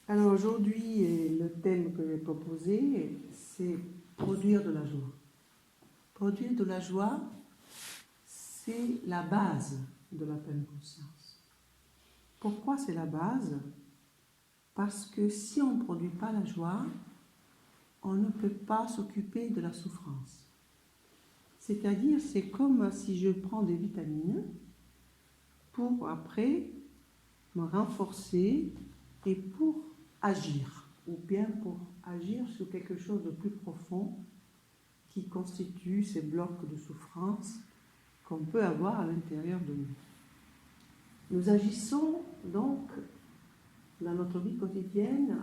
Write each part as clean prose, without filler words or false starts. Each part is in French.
Alors aujourd'hui, le thème que j'ai proposé, c'est produire de la joie. Produire de la joie, c'est la base de la pleine conscience. Pourquoi c'est la base? Parce que si on ne produit pas la joie, on ne peut pas s'occuper de la souffrance. C'est-à-dire, c'est comme si je prends des vitamines pour après me renforcer et pour agir, ou bien pour agir sur quelque chose de plus profond qui constitue ces blocs de souffrance qu'on peut avoir à l'intérieur de nous. Nous agissons donc dans notre vie quotidienne.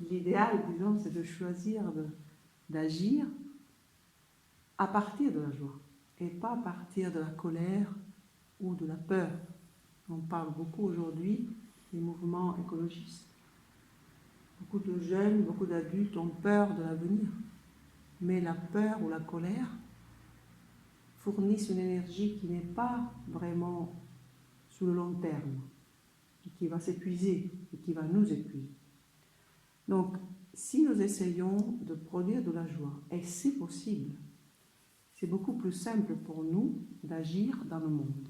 L'idéal, disons, c'est de choisir d'agir à partir de la joie et pas à partir de la colère ou de la peur. On parle beaucoup aujourd'hui des mouvements écologistes. Beaucoup de jeunes, beaucoup d'adultes ont peur de l'avenir. Mais la peur ou la colère fournissent une énergie qui n'est pas vraiment sur le long terme, et qui va s'épuiser, et qui va nous épuiser. Donc, si nous essayons de produire de la joie, et c'est possible, c'est beaucoup plus simple pour nous d'agir dans le monde.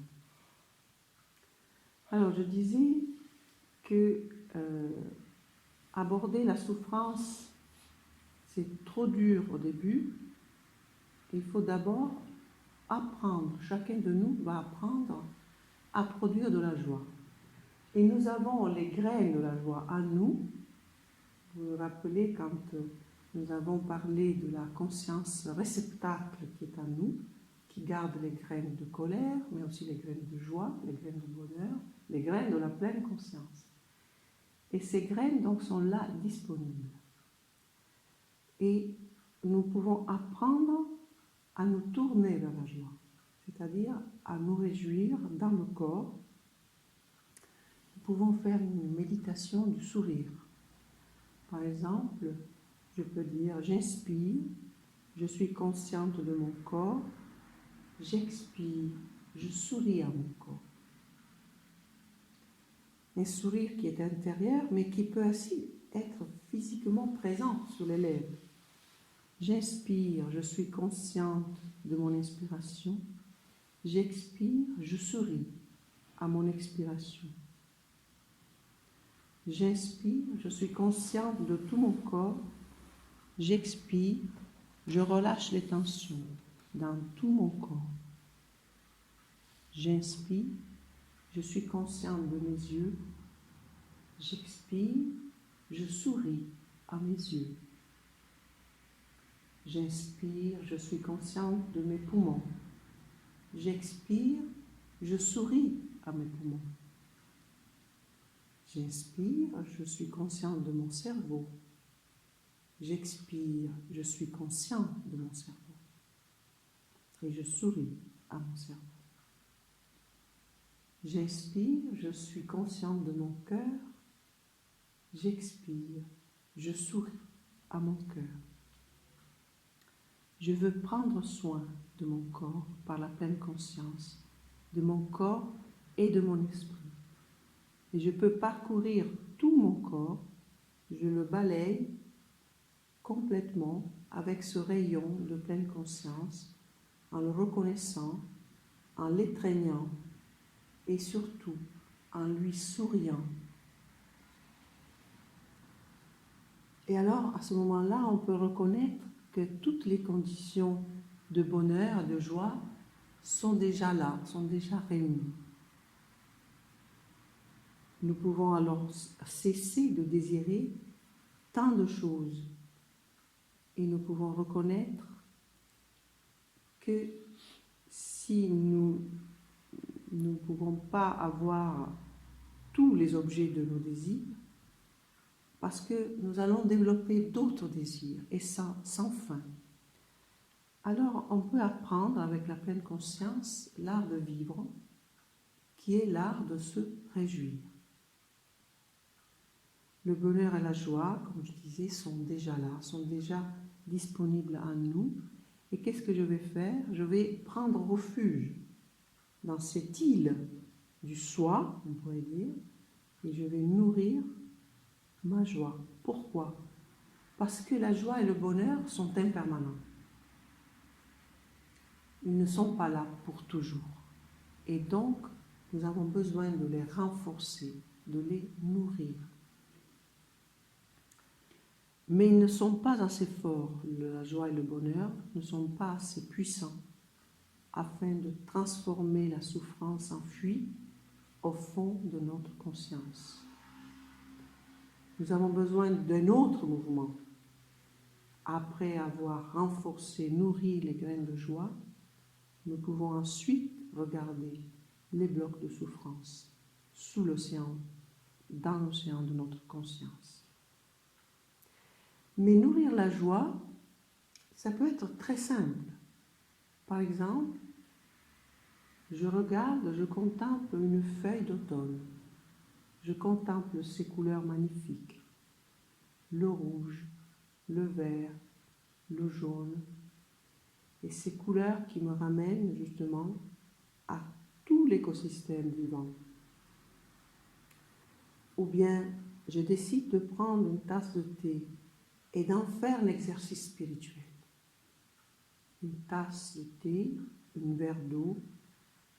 Alors, je disais que aborder la souffrance, c'est trop dur au début. Il faut d'abord apprendre, chacun de nous va apprendre à produire de la joie. Et nous avons les graines de la joie en nous. Vous vous rappelez quand nous avons parlé de la conscience réceptacle qui est en nous, qui garde les graines de colère, mais aussi les graines de joie, les graines de bonheur, les graines de la pleine conscience. Et ces graines donc sont là disponibles. Et nous pouvons apprendre à nous tourner vers la joie, c'est-à-dire à nous réjouir dans le corps. Nous pouvons faire une méditation du sourire. Par exemple, je peux dire « j'inspire, je suis consciente de mon corps, j'expire, je souris à mon corps ». Un sourire qui est intérieur, mais qui peut aussi être physiquement présent sur les lèvres. J'inspire, je suis consciente de mon inspiration. J'expire, je souris à mon expiration. J'inspire, je suis consciente de tout mon corps. J'expire, je relâche les tensions dans tout mon corps. J'inspire, je suis consciente de mes yeux. J'expire, je souris à mes yeux. J'inspire, je suis consciente de mes poumons. J'expire, je souris à mes poumons. J'inspire, je suis consciente de mon cerveau. J'expire, je suis conscient de mon cerveau. Et je souris à mon cerveau. J'inspire, je suis consciente de mon cœur. J'expire, je souris à mon cœur. Je veux prendre soin de mon corps par la pleine conscience, de mon corps et de mon esprit. Et je peux parcourir tout mon corps, je le balaye complètement avec ce rayon de pleine conscience, en le reconnaissant, en l'étreignant et surtout en lui souriant. Et alors, à ce moment-là, on peut reconnaître que toutes les conditions de bonheur, de joie, sont déjà là, sont déjà réunies. Nous pouvons alors cesser de désirer tant de choses et nous pouvons reconnaître que si nous ne pouvons pas avoir tous les objets de nos désirs, parce que nous allons développer d'autres désirs, et ça sans fin. Alors on peut apprendre avec la pleine conscience l'art de vivre, qui est l'art de se réjouir. Le bonheur et la joie, comme je disais, sont déjà là, sont déjà disponibles en nous. Et qu'est-ce que je vais faire? Je vais prendre refuge dans cette île du soi, on pourrait dire, et je vais nourrir ma joie. Pourquoi? Parce que la joie et le bonheur sont impermanents. Ils ne sont pas là pour toujours. Et donc, nous avons besoin de les renforcer, de les nourrir. Mais ils ne sont pas assez forts, la joie et le bonheur ne sont pas assez puissants afin de transformer la souffrance enfuie au fond de notre conscience. Nous avons besoin d'un autre mouvement. Après avoir renforcé, nourri les graines de joie, nous pouvons ensuite regarder les blocs de souffrance sous l'océan, dans l'océan de notre conscience. Mais nourrir la joie, ça peut être très simple. Par exemple, je regarde, je contemple une feuille d'automne. Je contemple ses couleurs magnifiques. Le rouge, le vert, le jaune. Et ces couleurs qui me ramènent justement à tout l'écosystème vivant. Ou bien, je décide de prendre une tasse de thé et d'en faire l'exercice spirituel. Une tasse de thé, un verre d'eau,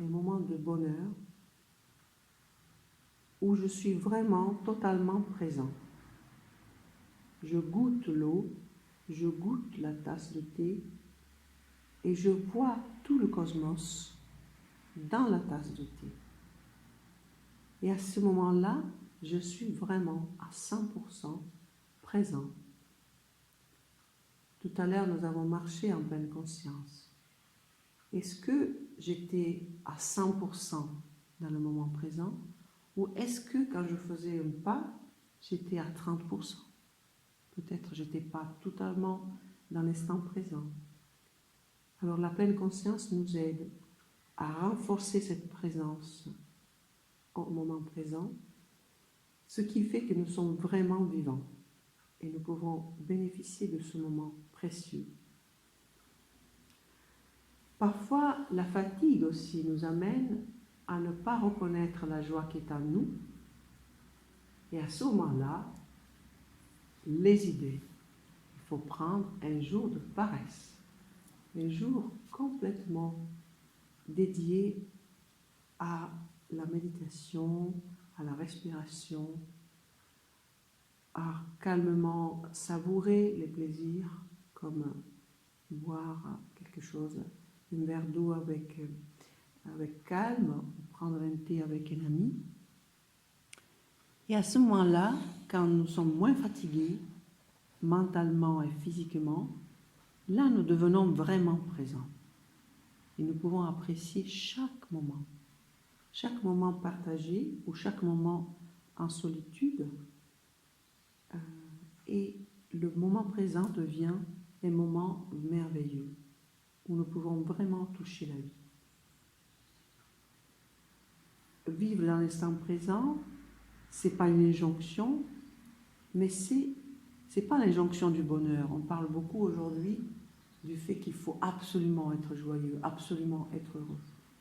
un moment de bonheur où je suis vraiment totalement présent. Je goûte l'eau, je goûte la tasse de thé et je vois tout le cosmos dans la tasse de thé. Et à ce moment-là, je suis vraiment à 100% présent. Tout à l'heure, nous avons marché en pleine conscience. Est-ce que j'étais à 100% dans le moment présent ou est-ce que quand je faisais un pas, j'étais à 30%? Peut-être je n'étais pas totalement dans l'instant présent. Alors la pleine conscience nous aide à renforcer cette présence au moment présent, ce qui fait que nous sommes vraiment vivants et nous pouvons bénéficier de ce moment précieux. Parfois, la fatigue aussi nous amène à ne pas reconnaître la joie qui est en nous. Et à ce moment-là, les idées. Il faut prendre un jour de paresse, un jour complètement dédié à la méditation, à la respiration, à calmement savourer les plaisirs, comme boire quelque chose, un verre d'eau avec calme, prendre un thé avec un ami. Et à ce moment-là, quand nous sommes moins fatigués, mentalement et physiquement, là nous devenons vraiment présents. Et nous pouvons apprécier chaque moment partagé ou chaque moment en solitude. Et le moment présent devient un moment merveilleux où nous pouvons vraiment toucher la vie. Vivre dans l'instant présent, c'est pas une injonction, mais c'est pas l'injonction du bonheur. On parle beaucoup aujourd'hui du fait qu'il faut absolument être joyeux, absolument être heureux.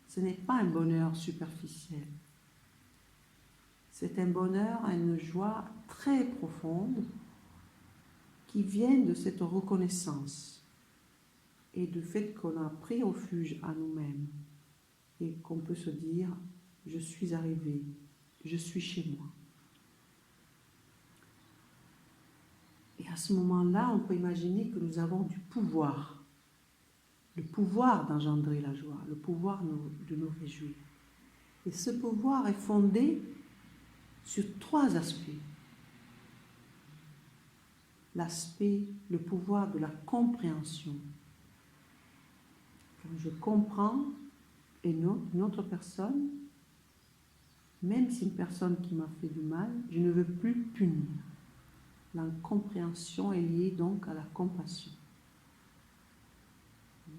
Ce n'est pas un bonheur superficiel. C'est un bonheur, une joie très profonde qui vient de cette reconnaissance et du fait qu'on a pris refuge à nous-mêmes et qu'on peut se dire « je suis arrivé, je suis chez moi ». Et à ce moment-là, on peut imaginer que nous avons du pouvoir, le pouvoir d'engendrer la joie, le pouvoir de nous réjouir. Et ce pouvoir est fondé sur 3 aspects. Le pouvoir de la compréhension. Quand je comprends une autre personne, même si une personne qui m'a fait du mal, je ne veux plus punir. La compréhension est liée donc à la compassion.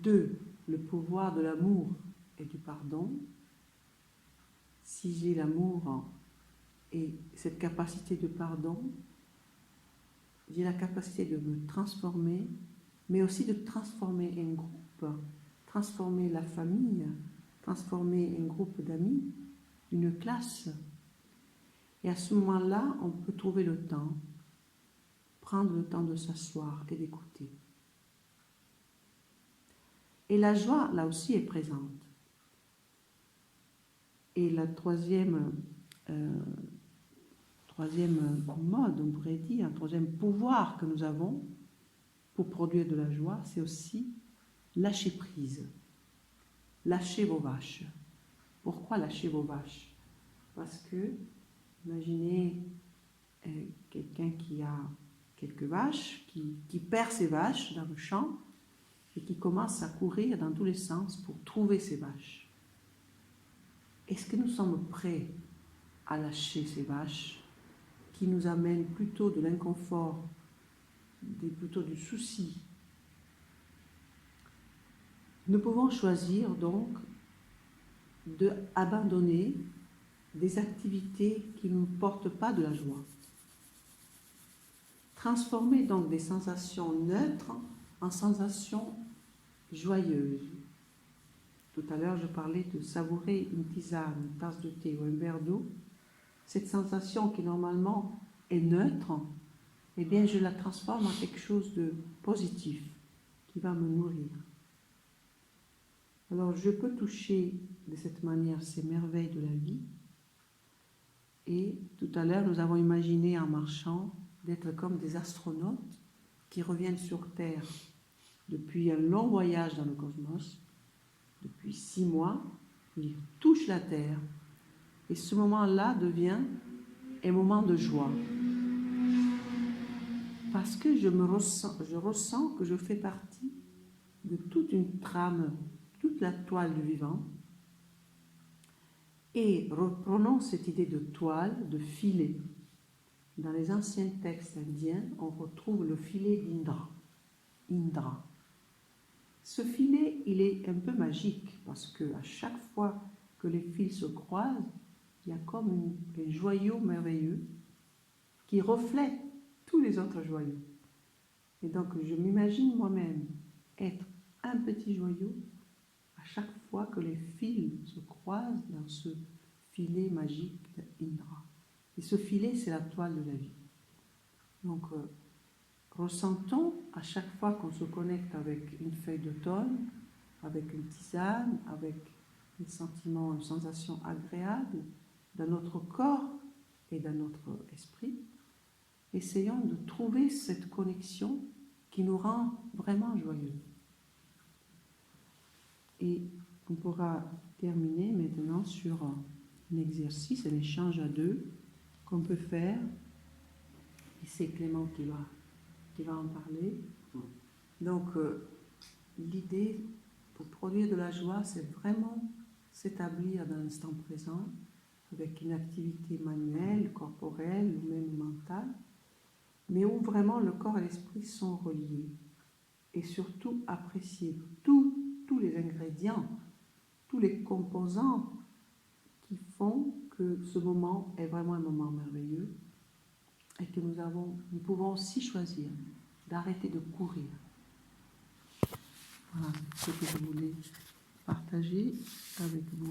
2, le pouvoir de l'amour et du pardon. Si j'ai l'amour et cette capacité de pardon, j'ai la capacité de me transformer, mais aussi de transformer un groupe, transformer la famille, transformer un groupe d'amis, une classe. Et à ce moment-là, on peut trouver le temps, prendre le temps de s'asseoir et d'écouter. Et la joie, là aussi, est présente. Et la troisième mode, on pourrait dire, un troisième pouvoir que nous avons pour produire de la joie, c'est aussi lâcher prise. Lâchez vos vaches. Pourquoi lâcher vos vaches? Parce que, imaginez quelqu'un qui a quelques vaches, qui perd ses vaches dans le champ et qui commence à courir dans tous les sens pour trouver ses vaches. Est-ce que nous sommes prêts à lâcher ces vaches qui nous amènent plutôt de l'inconfort, plutôt du souci? Nous pouvons choisir donc d'abandonner des activités qui ne nous portent pas de la joie. Transformer donc des sensations neutres en sensations joyeuses. Tout à l'heure, je parlais de savourer une tisane, une tasse de thé ou un verre d'eau. Cette sensation qui normalement est neutre, eh bien, je la transforme en quelque chose de positif qui va me nourrir. Alors, je peux toucher de cette manière ces merveilles de la vie. Et tout à l'heure, nous avons imaginé en marchant d'être comme des astronautes qui reviennent sur Terre depuis un long voyage dans le cosmos, depuis 6 mois, ils touchent la Terre. Et ce moment-là devient un moment de joie. Parce que je ressens que je fais partie de toute une trame, toute la toile du vivant. Et reprenons cette idée de toile, de filet. Dans les anciens textes indiens, on retrouve le filet d'Indra. Indra. Ce filet, il est un peu magique parce qu'à chaque fois que les fils se croisent, il y a comme un joyau merveilleux qui reflète tous les autres joyaux. Et donc, je m'imagine moi-même être un petit joyau à chaque fois que les fils se croisent dans ce filet magique d'Indra. Et ce filet, c'est la toile de la vie. Donc, ressentons à chaque fois qu'on se connecte avec une feuille d'automne, avec une tisane, avec un sentiment, une sensation agréable dans notre corps et dans notre esprit. Essayons de trouver cette connexion qui nous rend vraiment joyeux. Et on pourra terminer maintenant sur un exercice, un échange à deux qu'on peut faire. Et c'est Clément qui va en parler. Donc, l'idée pour produire de la joie, c'est vraiment s'établir dans l'instant présent avec une activité manuelle, corporelle ou même mentale, mais où vraiment le corps et l'esprit sont reliés. Et surtout apprécier tous les ingrédients, tous les composants qui font que ce moment est vraiment un moment merveilleux et que nous pouvons aussi choisir d'arrêter de courir. Voilà ce que je voulais partager avec vous.